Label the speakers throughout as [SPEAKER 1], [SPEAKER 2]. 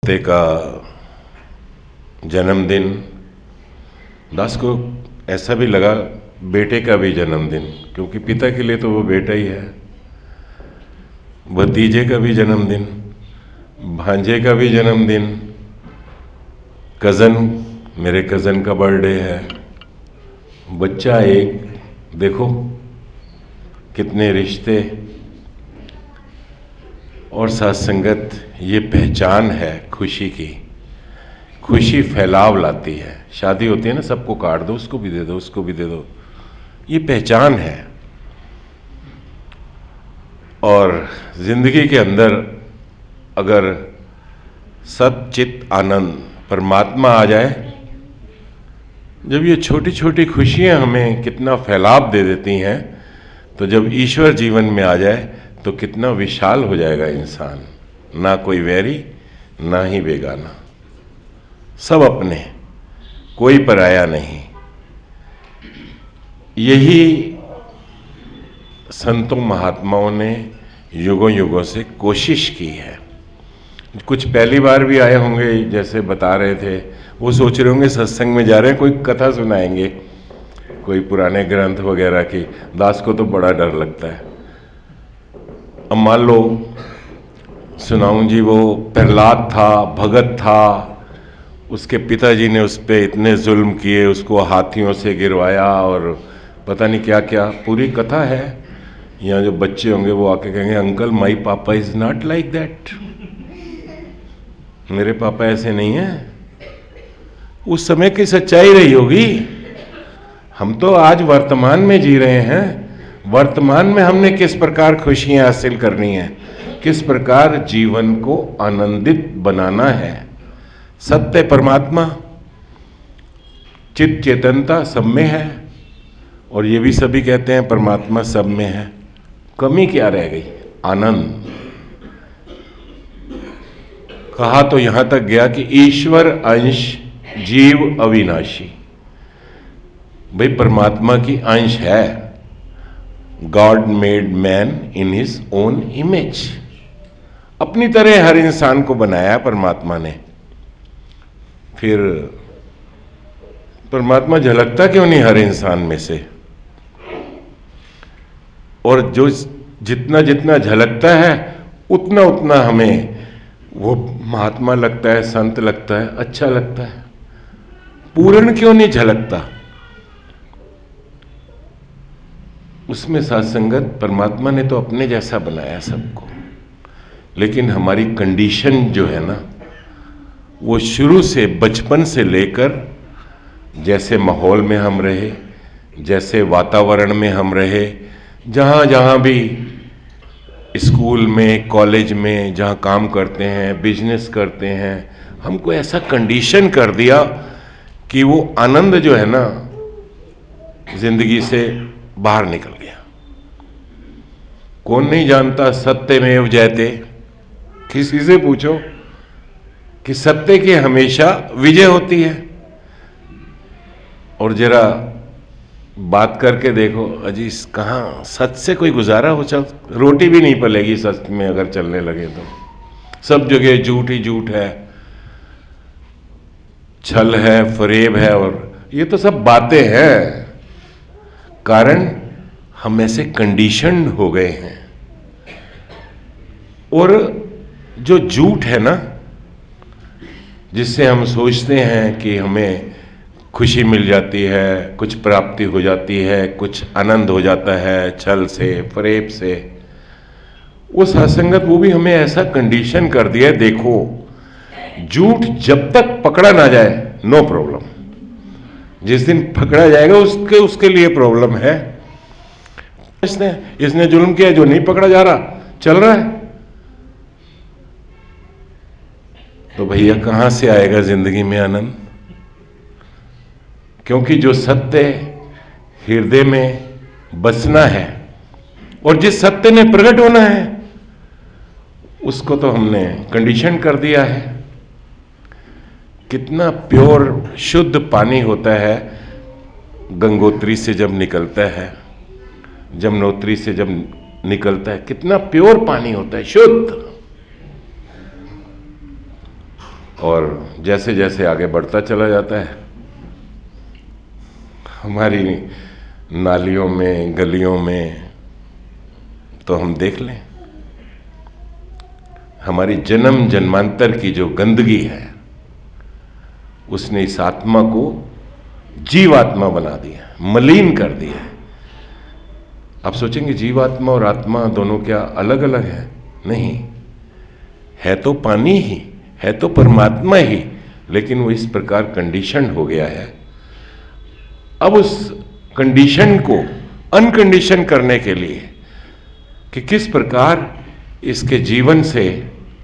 [SPEAKER 1] बेटे का जन्मदिन, दास को ऐसा भी लगा बेटे का भी जन्मदिन, क्योंकि पिता के लिए तो वो बेटा ही है। भतीजे का भी जन्मदिन, भांजे का भी जन्मदिन, मेरे कज़न का बर्थडे है, बच्चा एक, देखो कितने रिश्ते और साथ संगत। ये पहचान है खुशी की। खुशी फैलाव लाती है। शादी होती है ना, सबको काट दो, उसको भी दे दो, उसको भी दे दो, ये पहचान है। और जिंदगी के अंदर अगर सच्चित आनंद परमात्मा आ जाए, जब ये छोटी छोटी खुशियां हमें कितना फैलाव दे देती हैं, तो जब ईश्वर जीवन में आ जाए तो कितना विशाल हो जाएगा इंसान। ना कोई वैरी, ना ही बेगाना, सब अपने, कोई पराया नहीं। यही संतों महात्माओं ने युगों युगों से कोशिश की है। कुछ पहली बार भी आए होंगे, जैसे बता रहे थे, वो सोच रहे होंगे सत्संग में जा रहे हैं, कोई कथा सुनाएंगे, कोई पुराने ग्रंथ वगैरह की। दास को तो बड़ा डर लगता है। अब मान लो सुनाऊं जी, वो प्रहलाद था, भगत था, उसके पिताजी ने उस पर इतने जुल्म किए, उसको हाथियों से गिरवाया और पता नहीं क्या क्या, पूरी कथा है। यहाँ जो बच्चे होंगे वो आके कहेंगे, अंकल माई पापा इज नॉट लाइक दैट, मेरे पापा ऐसे नहीं हैं। उस समय की सच्चाई रही होगी। हम तो आज वर्तमान में जी रहे हैं। वर्तमान में हमने किस प्रकार खुशियां हासिल करनी है, किस प्रकार जीवन को आनंदित बनाना है। सत्य परमात्मा, चित चेतनता सब में है, और ये भी सभी कहते हैं परमात्मा सब में है। कमी क्या रह गई? आनंद। कहा तो यहां तक गया कि ईश्वर अंश जीव अविनाशी। भाई परमात्मा की अंश है। God made man in his own image. अपनी तरह हर इंसान को बनाया परमात्मा ने। फिर परमात्मा झलकता क्यों नहीं हर इंसान में से? और जो जितना जितना झलकता है, उतना उतना हमें वो महात्मा लगता है, संत लगता है, अच्छा लगता है। पूर्ण क्यों नहीं झलकता? उसमें सत्संगत, परमात्मा ने तो अपने जैसा बनाया सबको, लेकिन हमारी कंडीशन जो है ना, वो शुरू से, बचपन से लेकर, जैसे माहौल में हम रहे, जैसे वातावरण में हम रहे, जहाँ जहाँ भी स्कूल में, कॉलेज में, जहाँ काम करते हैं, बिजनेस करते हैं, हमको ऐसा कंडीशन कर दिया कि वो आनंद जो है ना, जिंदगी से बाहर निकल गया। कौन नहीं जानता सत्यमेव जयते? किसी से पूछो कि सत्य की हमेशा विजय होती है। और जरा बात करके देखो, अजी कहाँ सच से कोई गुजारा हो? चल, रोटी भी नहीं पलेगी सच में अगर चलने लगे तो। सब जगह झूठ ही झूठ है, छल है, फरेब है, और ये तो सब बातें हैं। कारण हम ऐसे कंडीशन हो गए हैं। और जो झूठ है ना, जिससे हम सोचते हैं कि हमें खुशी मिल जाती है, कुछ प्राप्ति हो जाती है, कुछ आनंद हो जाता है छल से, फरेब से, वो सत्संगत वो भी हमें ऐसा कंडीशन कर दिया है। देखो, झूठ जब तक पकड़ा ना जाए, नो प्रॉब्लम। जिस दिन पकड़ा जाएगा उसके लिए प्रॉब्लम है। इसने जुल्म किया, जो नहीं पकड़ा जा रहा, चल रहा है, तो भैया कहां से आएगा जिंदगी में आनंद? क्योंकि जो सत्य हृदय में बसना है, और जिस सत्य ने प्रकट होना है, उसको तो हमने कंडीशन कर दिया है। कितना प्योर शुद्ध पानी होता है गंगोत्री से जब निकलता है, जमुनोत्री से जब निकलता है, कितना प्योर पानी होता है, शुद्ध। और जैसे जैसे आगे बढ़ता चला जाता है, हमारी नालियों में, गलियों में तो हम देख लें, हमारी जन्म जन्मांतर की जो गंदगी है उसने इस आत्मा को जीवात्मा बना दिया, मलिन कर दिया है। आप सोचेंगे जीवात्मा और आत्मा दोनों क्या अलग अलग है? नहीं, है तो पानी ही, है तो परमात्मा ही, लेकिन वो इस प्रकार कंडीशन हो गया है। अब उस कंडीशन को अनकंडीशन करने के लिए कि किस प्रकार इसके जीवन से,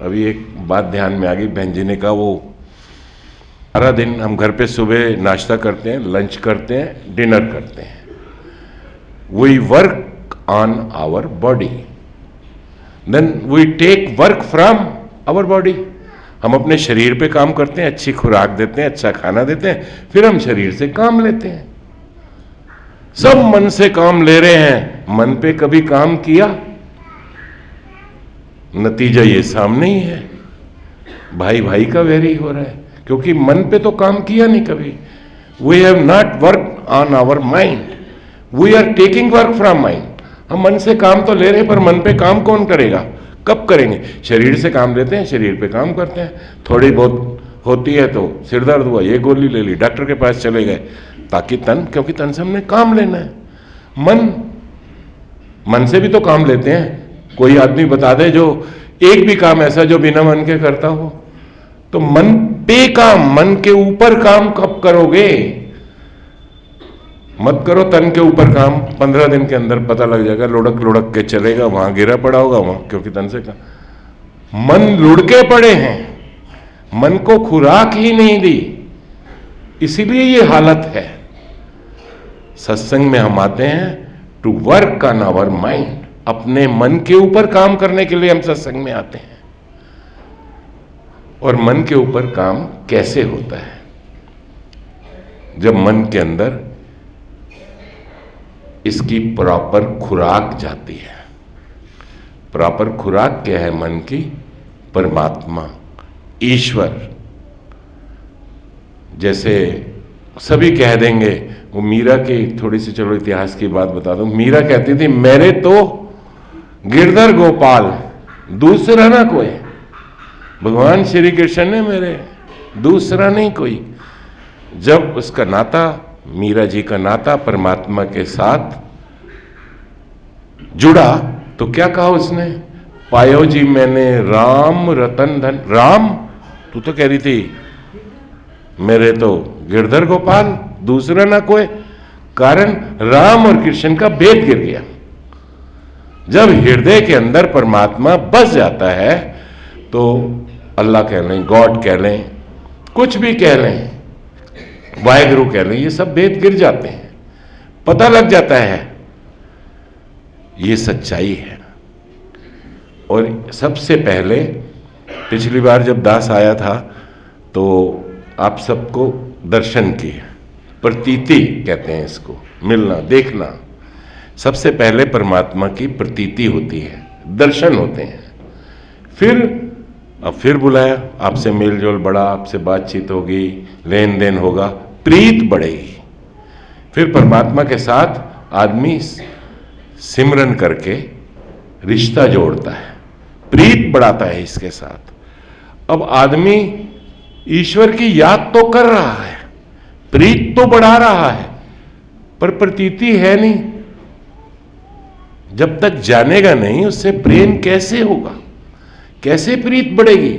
[SPEAKER 1] अभी एक बात ध्यान में आ गई, बहन जी ने कहा वो सारा दिन हम घर पे सुबह नाश्ता करते हैं, लंच करते हैं, डिनर करते हैं, we work on our body, then we take work from our body. हम अपने शरीर पे काम करते हैं, अच्छी खुराक देते हैं, अच्छा खाना देते हैं, फिर हम शरीर से काम लेते हैं। सब मन से काम ले रहे हैं, मन पे कभी काम किया? नतीजा ये सामने ही है, भाई भाई का वैरी हो रहा है, क्योंकि मन पे तो काम किया नहीं कभी। We have not work on our mind, we are taking work from mind. हम मन से काम तो ले रहे हैं, पर मन पे काम कौन करेगा? कब करेंगे? शरीर से काम लेते हैं, शरीर पे काम करते हैं, थोड़ी बहुत होती है तो सिर दर्द हुआ, ये गोली ले ली, डॉक्टर के पास चले गए, ताकि तन, क्योंकि तन से हमने काम लेना है। मन से भी तो काम लेते हैं। कोई आदमी बता दे जो एक भी काम ऐसा जो बिना मन के करता हो, तो मन पे काम, मन के ऊपर काम कब करोगे? मत करो तन के ऊपर काम, 15 दिन के अंदर पता लग जाएगा, लुढ़क लुढ़क के चलेगा, वहां गिरा पड़ा होगा वहां, क्योंकि तन से काम। मन लुढ़के पड़े हैं, मन को खुराक ही नहीं दी, इसीलिए ये हालत है। सत्संग में हम आते हैं to work on our mind, अपने मन के ऊपर काम करने के लिए हम सत्संग में आते हैं। और मन के ऊपर काम कैसे होता है? जब मन के अंदर इसकी प्रॉपर खुराक जाती है। प्रॉपर खुराक क्या है मन की? परमात्मा, ईश्वर। जैसे सभी कह देंगे, वो मीरा की थोड़ी सी चलो इतिहास की बात बता दूं। मीरा कहती थी मेरे तो गिरधर गोपाल, दूसरा ना कोई। भगवान श्री कृष्ण ने मेरे, दूसरा नहीं कोई। जब उसका नाता, मीरा जी का नाता परमात्मा के साथ जुड़ा, तो क्या कहा उसने? पायो जी मैंने राम रतन धन। राम, तू तो कह रही थी मेरे तो गिरधर गोपाल, दूसरा ना कोई। कारण राम और कृष्ण का भेद गिर गया। जब हृदय के अंदर परमात्मा बस जाता है तो अल्लाह कह लें, गॉड कह लें, कुछ भी कह लें, वाहेगुरु कह लें, ये सब भेद गिर जाते हैं, पता लग जाता है ये सच्चाई है। और सबसे पहले पिछली बार जब दास आया था तो आप सबको दर्शन की, प्रतीति कहते हैं इसको, मिलना, देखना। सबसे पहले परमात्मा की प्रतीति होती है, दर्शन होते हैं। फिर बुलाया, आपसे मेल जोल बढ़ा, आपसे बातचीत होगी, लेन देन होगा, प्रीत बढ़ेगी। फिर परमात्मा के साथ आदमी सिमरन करके रिश्ता जोड़ता है, प्रीत बढ़ाता है इसके साथ। अब आदमी ईश्वर की याद तो कर रहा है, प्रीत तो बढ़ा रहा है, पर प्रतीति है नहीं। जब तक जानेगा नहीं उससे प्रेम कैसे होगा, कैसे प्रीत बढ़ेगी,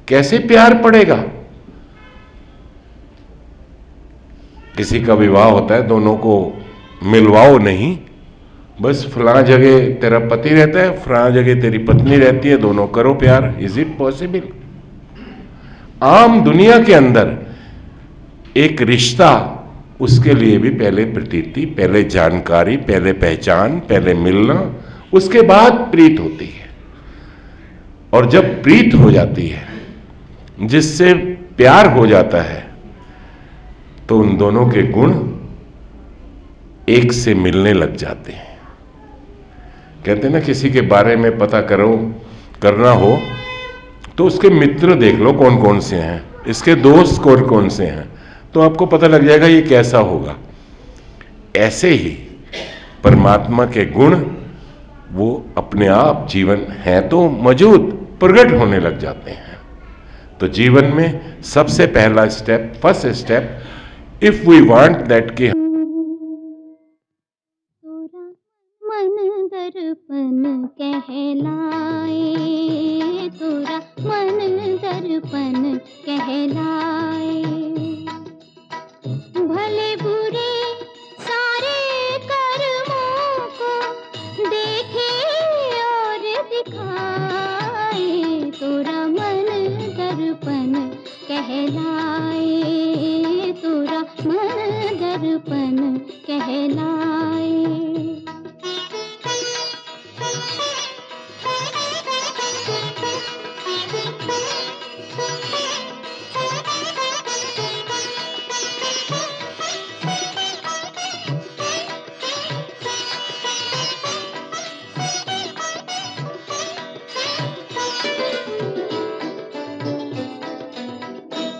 [SPEAKER 1] कैसे प्यार पड़ेगा? किसी का विवाह होता है, दोनों को मिलवाओ नहीं, बस फलां जगह तेरा पति रहता है, फलां जगह तेरी पत्नी रहती है, दोनों करो प्यार। Is it possible? आम दुनिया के अंदर एक रिश्ता, उसके लिए भी पहले प्रतीति, पहले जानकारी, पहले पहचान, पहले मिलना, उसके बाद प्रीत होती है। और जब प्रीत हो जाती है, जिससे प्यार हो जाता है, तो उन दोनों के गुण एक से मिलने लग जाते हैं। कहते हैं ना, किसी के बारे में पता करना हो, तो उसके मित्र देख लो कौन कौन से हैं, इसके दोस्त कौन कौन से हैं, तो आपको पता लग जाएगा ये कैसा होगा। ऐसे ही परमात्मा के गुण वो अपने आप जीवन है तो मौजूद प्रकट होने लग जाते हैं। तो जीवन में सबसे पहला step, first step, if we want that कि
[SPEAKER 2] मन दर्पण कहलाए, तोरा मन दर्पण कहलाए। भले बुरे सारे कर्मों को देखे और दिखाए, तोरा मन दर्पण कहलाए, तोरा मन दर्पण कहलाए।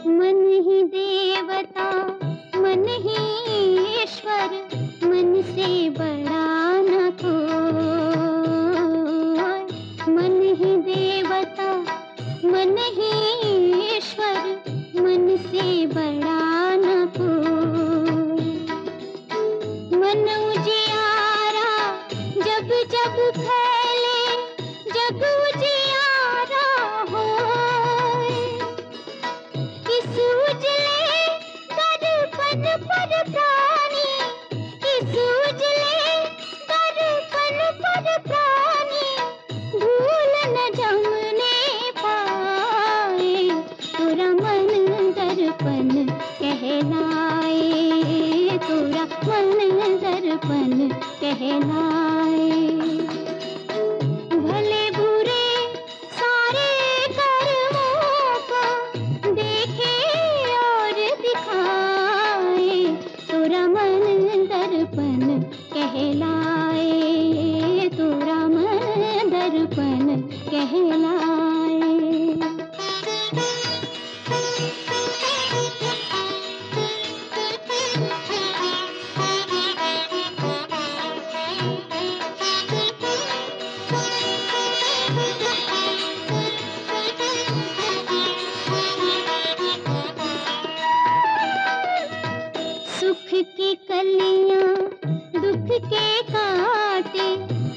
[SPEAKER 2] मन ही देवता मन ही ईश्वर, मन से बड़ा न कोई। मन ही देवता मन ही ईश्वर, मन से बड़ा न कोई। मन उजियारा जब जब फैले, जग उजियारा होए। इस उजले दर्पण पर प्राणी, इस उजले दर्पण पर प्राणी भूल न जमने पाए, तोरा मन दर्पण कहलाए, तोरा मन दर्पण कहलाए। भले बुरे सारे कर्मों को देखे और दिखाए, तोरा मन दर्पण कहलाए, तोरा मन दर्पण कहलाए। सुख की कलियां दुख के काटे,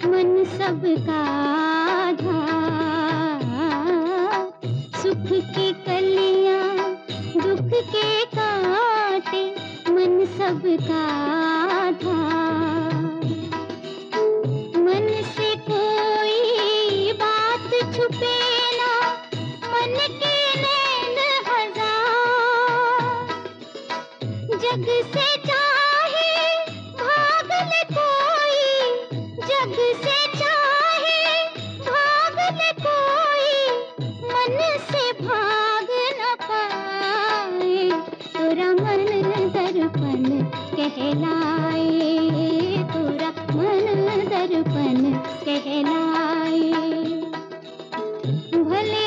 [SPEAKER 2] मन सबका आधा। सुख की कलियां दुख के काटे, मन सबका आधा। मन से कोई बात छुपे ना, मन के नैन हजार। जग से चाहे भाग ले कोई, जग से चाहे भाग ले कोई, मन से भाग न पाए, तोरा मन दर्पण कहलाए, तोरा मन दर्पण कहलाए। भले